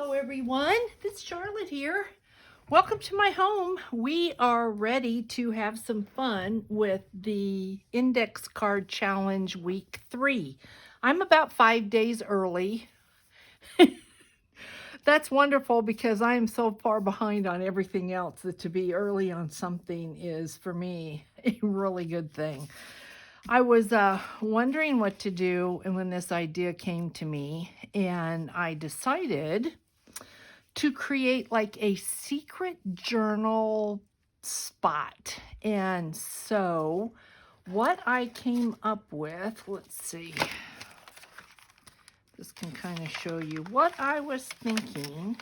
Hello everyone, it's Charlotte here. Welcome to my home. We are ready to have some fun with the index card challenge week 3. I'm about 5 days early. That's wonderful because I am so far behind on everything else that to be early on something is for me a really good thing. I was wondering what to do and when this idea came to me, and I decided to create like a secret journal spot. And so what I came up with, let's see, this can kind of show you what I was thinking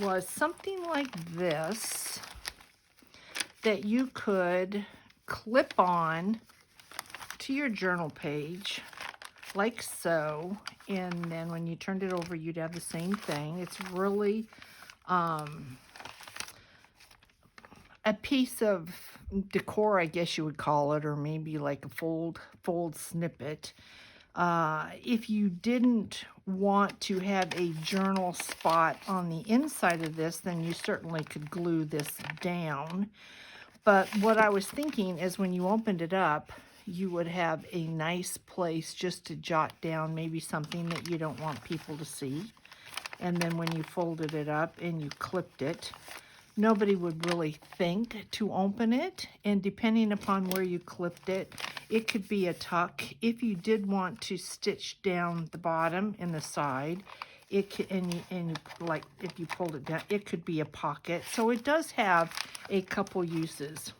was something like this that you could clip on to your journal page like so, and then when you turned it over you'd have the same thing. It's really a piece of decor, I guess you would call it, or maybe like a fold snippet. If you didn't want to have a journal spot on the inside of this, then you certainly could glue this down. But what I was thinking is when you opened it up, you would have a nice place just to jot down maybe something that you don't want people to see. And then when you folded it up and you clipped it, nobody would really think to open it. And depending upon where you clipped it, it could be a tuck. If you did want to stitch down the bottom and the side, it could, and like if you pulled it down, it could be a pocket. So it does have a couple uses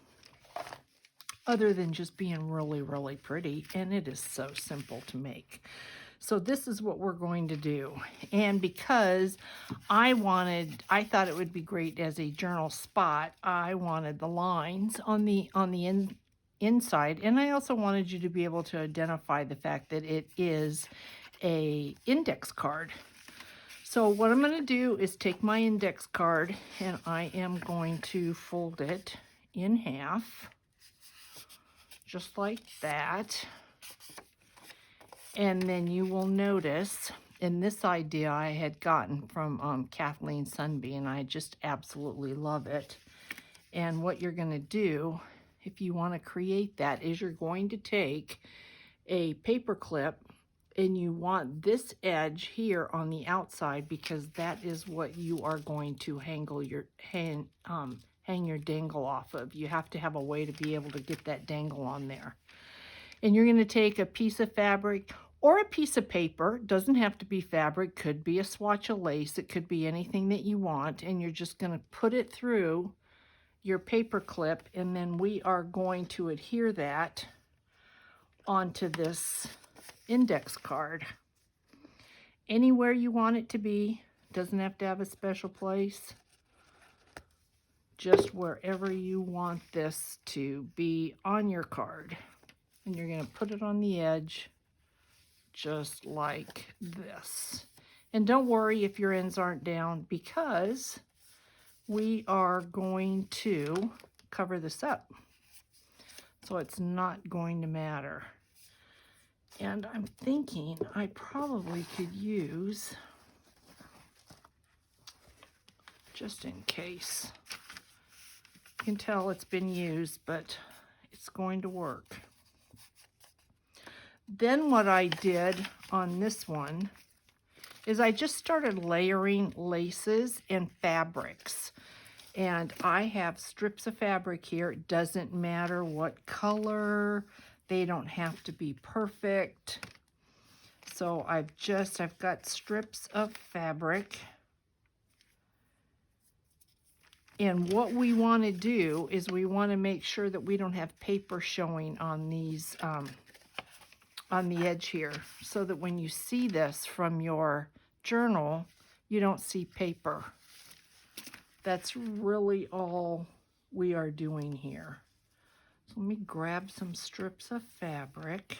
other than just being really, really pretty, and it is so simple to make. So this is what we're going to do. And because I thought it would be great as a journal spot, I wanted the lines on the inside, and I also wanted you to be able to identify the fact that it is a index card. So what I'm going to do is take my index card and I am going to fold it in half, just like that. And then you will notice, and this idea I had gotten from Kathleen Sunbeam, I just absolutely love it. And what you're going to do, if you want to create that, is you're going to take a paper clip, and you want this edge here on the outside because that is what you are going to hang your dangle off of. You have to have a way to be able to get that dangle on there. And you're going to take a piece of fabric or a piece of paper. Doesn't have to be fabric, could be a swatch of lace, it could be anything that you want, and you're just going to put it through your paper clip, and then we are going to adhere that onto this index card. Anywhere you want it to be, doesn't have to have a special place, just wherever you want this to be on your card. And you're going to put it on the edge just like this. And don't worry if your ends aren't down, because we are going to cover this up, so it's not going to matter. And I'm thinking I probably could use, just in case, you can tell it's been used, but it's going to work. Then what I did on this one is I just started layering laces and fabrics. And I have strips of fabric here. It doesn't matter what color. They don't have to be perfect. So I've got strips of fabric. And what we want to do is we want to make sure that we don't have paper showing on these, on the edge here, so that when you see this from your journal, you don't see paper. That's really all we are doing here. So let me grab some strips of fabric.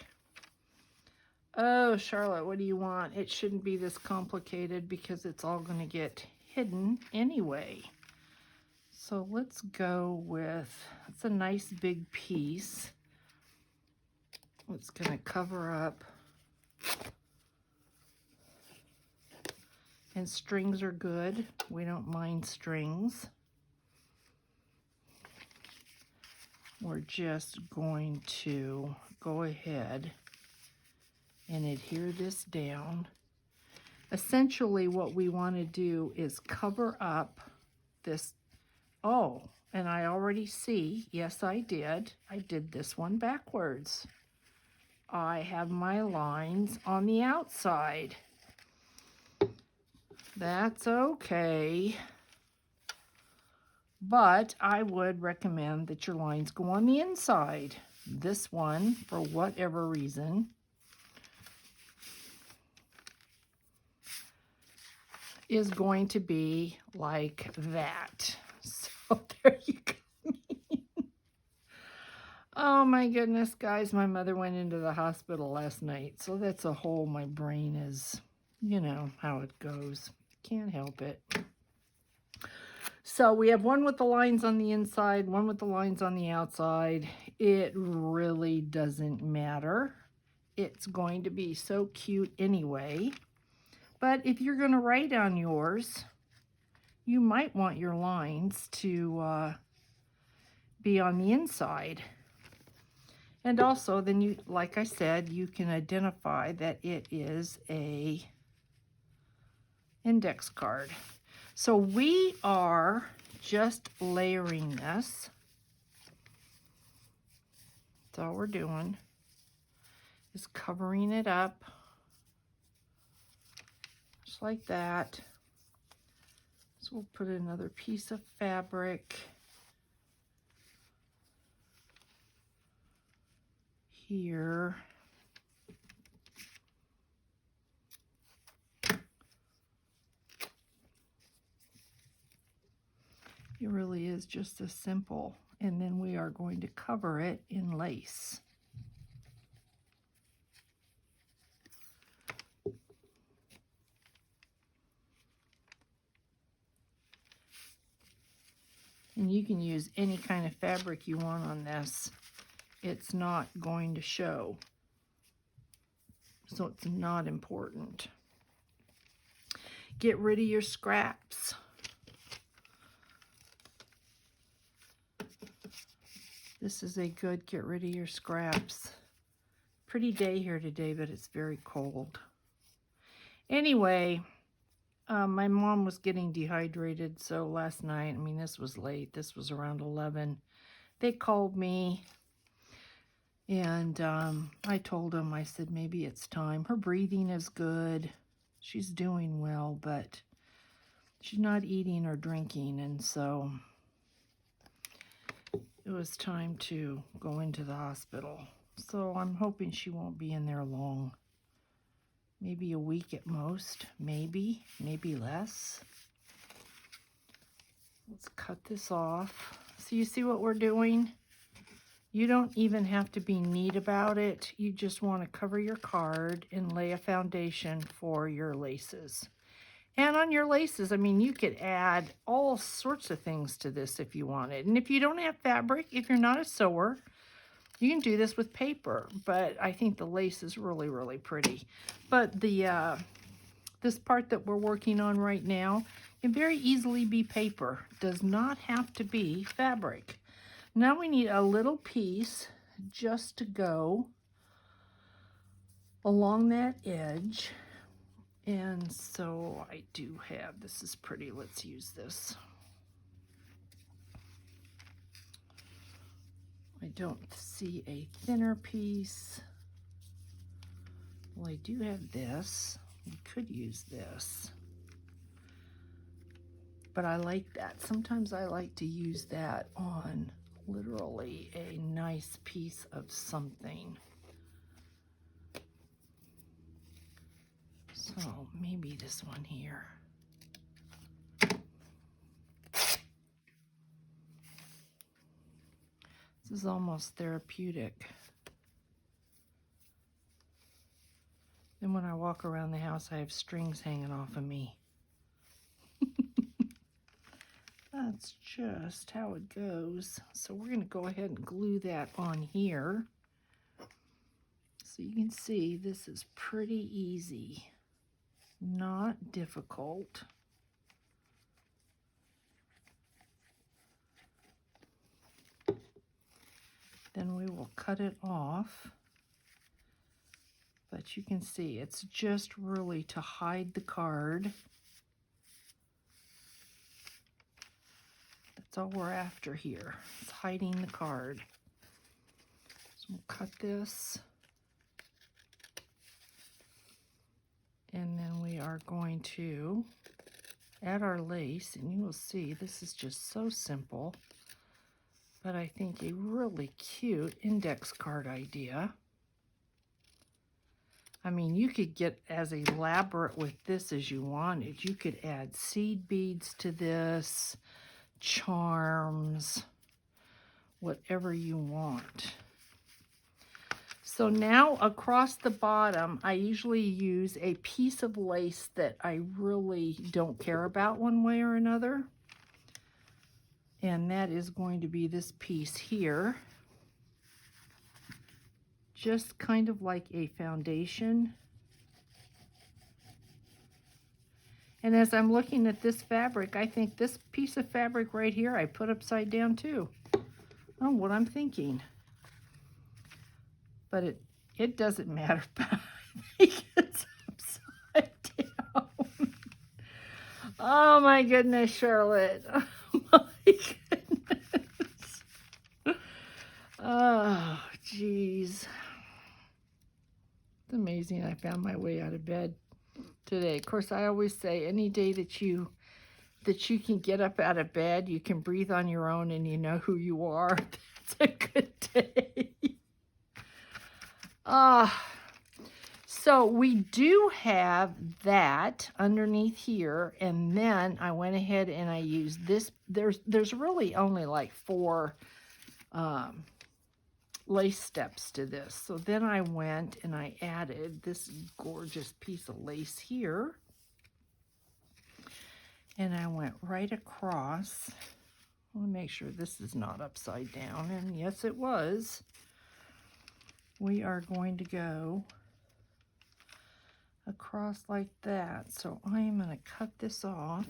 Oh, Charlotte, what do you want? It shouldn't be this complicated because it's all going to get hidden anyway. So let's go with, it's a nice big piece. It's going to cover up And strings are good. We don't mind strings. We're just going to go ahead and adhere this down. Essentially what we want to do is cover up this. Oh, and I already see, yes I did this one backwards. I have my lines on the outside. That's okay. But I would recommend that your lines go on the inside. This one, for whatever reason, is going to be like that. So there you go. Oh my goodness, guys, my mother went into the hospital last night. So that's a whole, my brain is, you know how it goes. Can't help it. So we have one with the lines on the inside, one with the lines on the outside. It really doesn't matter. It's going to be so cute anyway. But if you're going to write on yours, you might want your lines to be on the inside. And also, then you, like I said, you can identify that it is a index card. So we are just layering this. That's all we're doing, is covering it up just like that. So we'll put another piece of fabric here. It really is just as simple. And then we are going to cover it in lace. And you can use any kind of fabric you want on this. It's not going to show. So it's not important. Get rid of your scraps. This is a good get rid of your scraps. Pretty day here today, but it's very cold. Anyway, my mom was getting dehydrated, so last night, I mean, this was late. This was around 11. They called me, and I told them, I said, maybe it's time. Her breathing is good. She's doing well, but she's not eating or drinking, and so it was time to go into the hospital. So I'm hoping she won't be in there long. Maybe a week at most, maybe less. Let's cut this off. So you see what we're doing? You don't even have to be neat about it. You just want to cover your card and lay a foundation for your laces. And on your laces, I mean, you could add all sorts of things to this if you wanted. And if you don't have fabric, if you're not a sewer, you can do this with paper. But I think the lace is really, really pretty. But the this part that we're working on right now can very easily be paper. Does not have to be fabric. Now we need a little piece just to go along that edge. And so I do have, this is pretty, let's use this. I don't see a thinner piece. Well, I do have this. We could use this. But I like that. Sometimes I like to use that on literally a nice piece of something. So maybe this one here. This is almost therapeutic. Then when I walk around the house, I have strings hanging off of me. That's just how it goes. So we're going to go ahead and glue that on here. So you can see this is pretty easy. not difficult. Then we will cut it off. But you can see it's just really to hide the card. That's all we're after here. It's hiding the card. So we'll cut this. And then we are going to add our lace, and you will see this is just so simple, but I think a really cute index card idea. I mean, you could get as elaborate with this as you wanted. You could add seed beads to this, charms, whatever you want. So now across the bottom, I usually use a piece of lace that I really don't care about one way or another. And that is going to be this piece here. Just kind of like a foundation. And as I'm looking at this fabric, I think this piece of fabric right here, I put upside down too. Oh, what I'm thinking. But it doesn't matter. I think it's upside down. Oh my goodness, Charlotte. Oh my goodness. Oh, geez. It's amazing I found my way out of bed today. Of course, I always say any day that you can get up out of bed, you can breathe on your own and you know who you are. That's a good day. So we do have that underneath here, and then I went ahead and I used this. There's really only like 4 lace steps to this. So then I went and I added this gorgeous piece of lace here, and I went right across. I want to make sure this is not upside down, and yes it was. We are going to go across like that. So I am going to cut this off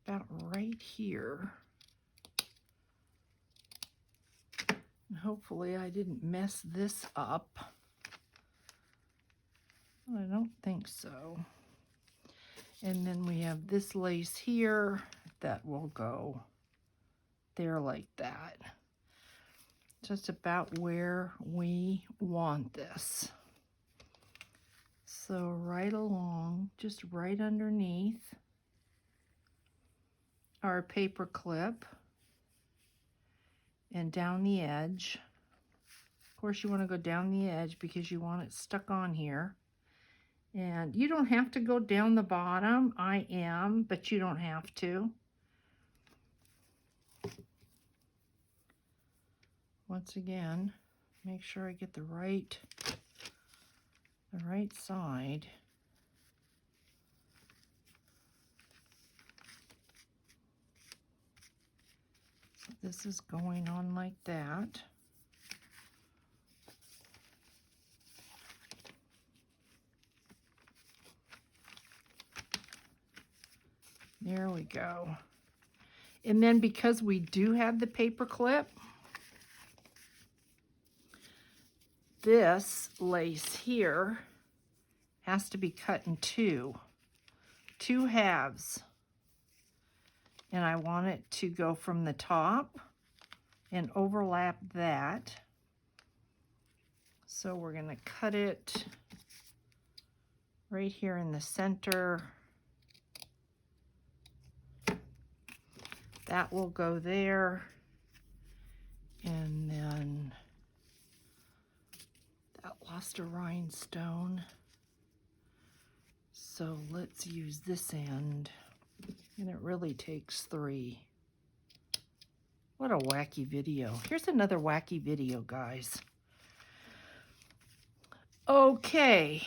about right here. And hopefully I didn't mess this up. I don't think so. And then we have this lace here that will go there like that. Just about where we want this. So right along, just right underneath our paper clip and down the edge. Of course, you want to go down the edge because you want it stuck on here. And you don't have to go down the bottom. I am, but you don't have to. Once again, make sure I get the right side. So this is going on like that. There we go. And then because we do have the paper clip, this lace here has to be cut in two halves. And I want it to go from the top and overlap that. So we're going to cut it right here in the center. That will go there. And then that lost a rhinestone. So let's use this end. And it really takes 3. What a wacky video. Here's another wacky video, guys. Okay.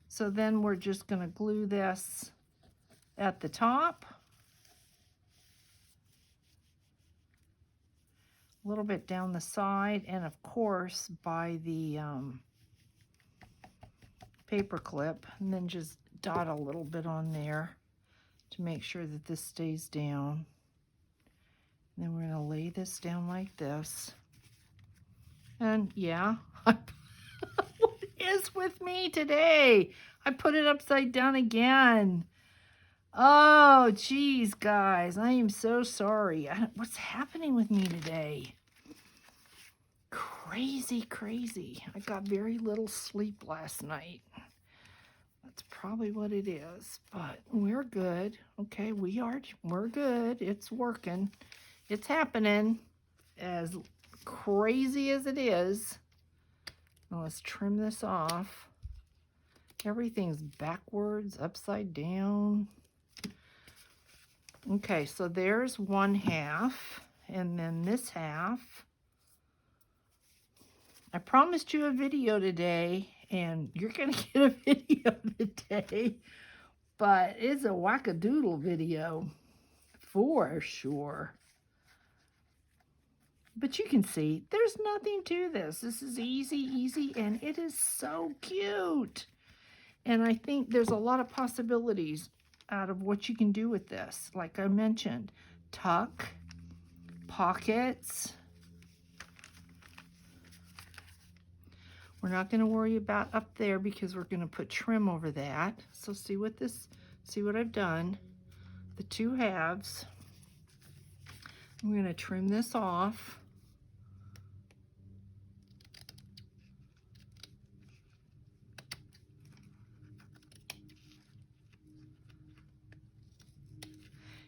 So then we're just going to glue this at the top. A little bit down the side, and of course by the paper clip, and then just dot a little bit on there to make sure that this stays down. And then we're going to lay this down like this. And yeah, what is with me today? I put it upside down again. Oh, geez, guys, I am so sorry. What's happening with me today? Crazy, crazy. I got very little sleep last night. That's probably what it is, but we're good. Okay, we're good. It's working. It's happening. As crazy as it is. Now let's trim this off. Everything's backwards, upside down. Okay, so there's one half, and then this half. I promised you a video today, and you're going to get a video today, but it's a wackadoodle video for sure. But you can see, there's nothing to this. This is easy, and it is so cute. And I think there's a lot of possibilities out of what you can do with this. Like I mentioned, tuck, pockets. We're not going to worry about up there because we're going to put trim over that. So see what I've done. The two halves. I'm going to trim this off.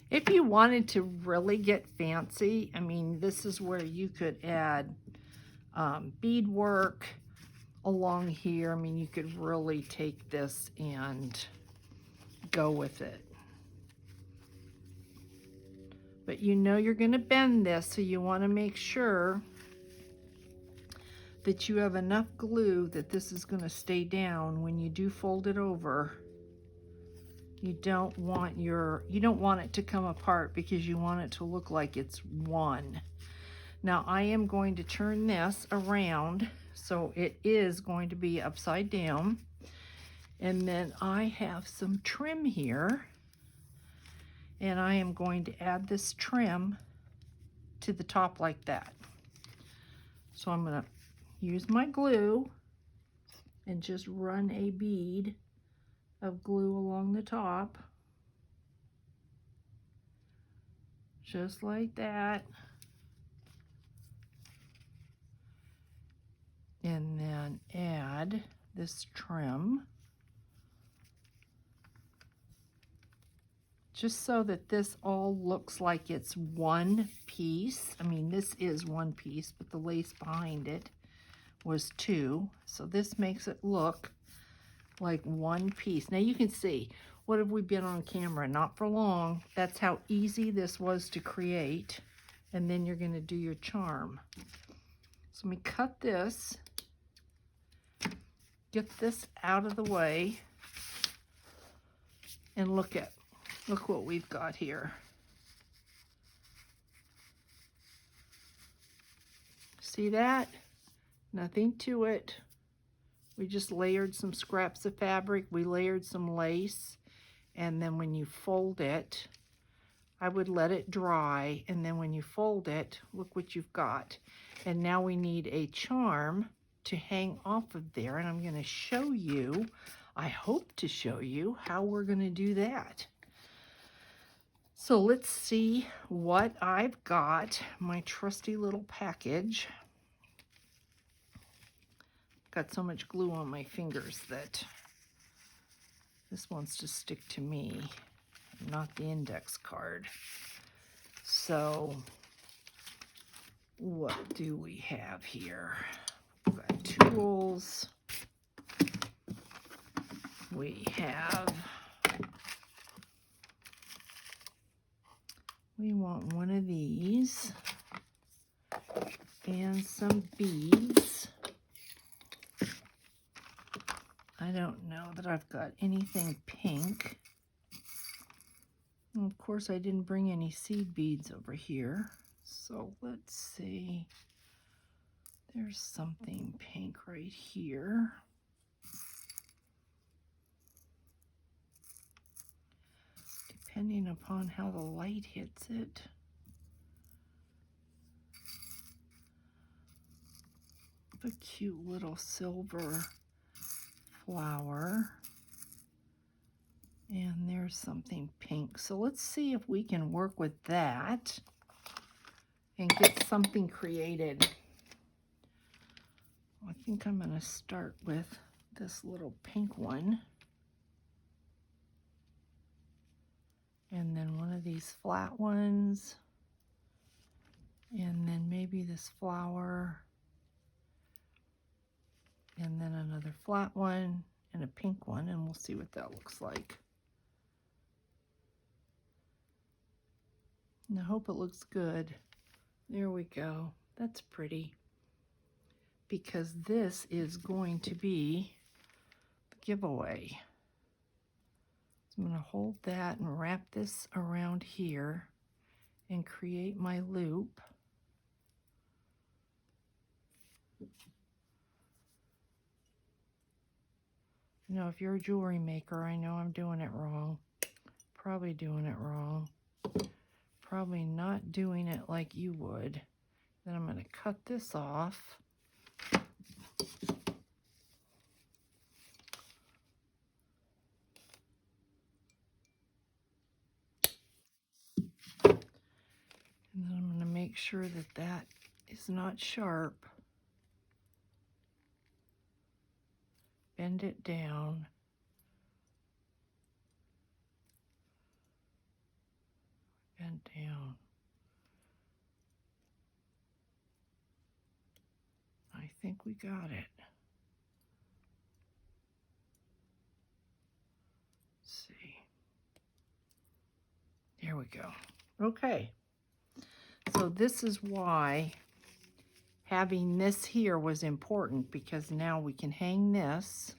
If you wanted to really get fancy, I mean, this is where you could add beadwork along here. I mean, you could really take this and go with it. But you know you're going to bend this, so you want to make sure that you have enough glue that this is going to stay down when you do fold it over. You don't want it to come apart because you want it to look like it's one. Now I am going to turn this around so it is going to be upside down. And then I have some trim here, and I am going to add this trim to the top like that. So I'm going to use my glue and just run a bead of glue along the top, just like that, and then add this trim just so that this all looks like it's one piece. I mean, this is one piece, but the lace behind it was two, so this makes it look like one piece. Now you can see, what have we been on camera? Not for long. That's how easy this was to create. And then you're going to do your charm. So let me cut this, get this out of the way, and look what we've got here. See that? Nothing to it. We just layered some scraps of fabric, we layered some lace, and then when you fold it, I would let it dry, and then when you fold it, look what you've got. And now we need a charm to hang off of there, and I'm going to show you, I hope to show you, how we're going to do that. So let's see what I've got, my trusty little package. Got so much glue on my fingers that this wants to stick to me, not the index card. So what do we have here? We've got tools. We want one of these and some beads. I don't know that I've got anything pink. And of course, I didn't bring any seed beads over here. So let's see. There's something pink right here. depending upon how the light hits it. A cute little silver flower. And there's something pink. So let's see if we can work with that and get something created. I think I'm going to start with this little pink one. And then one of these flat ones. And then maybe this flower. And then another flat one and a pink one. And we'll see what that looks like. And I hope it looks good. There we go. That's pretty. Because this is going to be the giveaway. So I'm going to hold that and wrap this around here and create my loop. You know, if you're a jewelry maker, I know I'm doing it wrong. Probably doing it wrong. Probably not doing it like you would. Then I'm going to cut this off. And then I'm going to make sure that that is not sharp. Bend it down. Bend down. I think we got it. Let's see. There we go. Okay. So this is why having this here was important, because now we can hang this.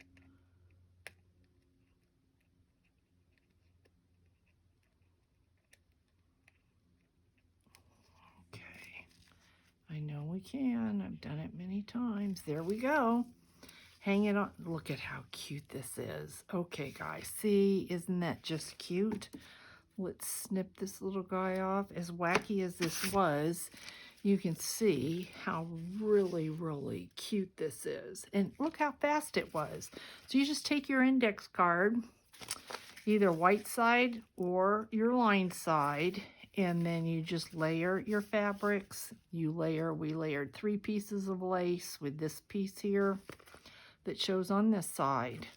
Okay. I know we can. I've done it many times. There we go. Hang it on. Look at how cute this is. Okay, guys. See, isn't that just cute? Let's snip this little guy off. As wacky as this was, you can see how really, really cute this is. And look how fast it was. So you just take your index card, either white side or your lined side, and then you just layer your fabrics. We layered 3 pieces of lace with this piece here that shows on this side.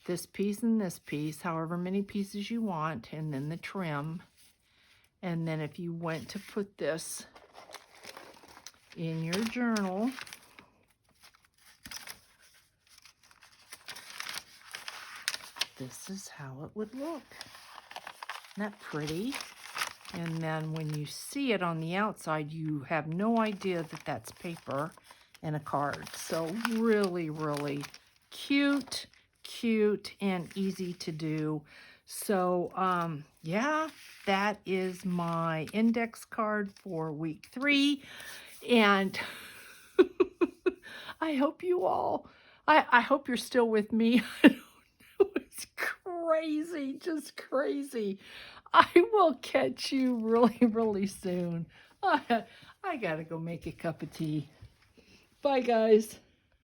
This piece and this piece, however many pieces you want, and then the trim. And then if you went to put this in your journal, this is how it would look. Isn't that pretty? And then when you see it on the outside, you have no idea that that's paper and a card. So really, really cute, and easy to do. So yeah, that is my index card for week 3. And I hope you all, I hope you're still with me. I don't know, it's crazy, just crazy. I will catch you really, really soon. I gotta go make a cup of tea. Bye, guys.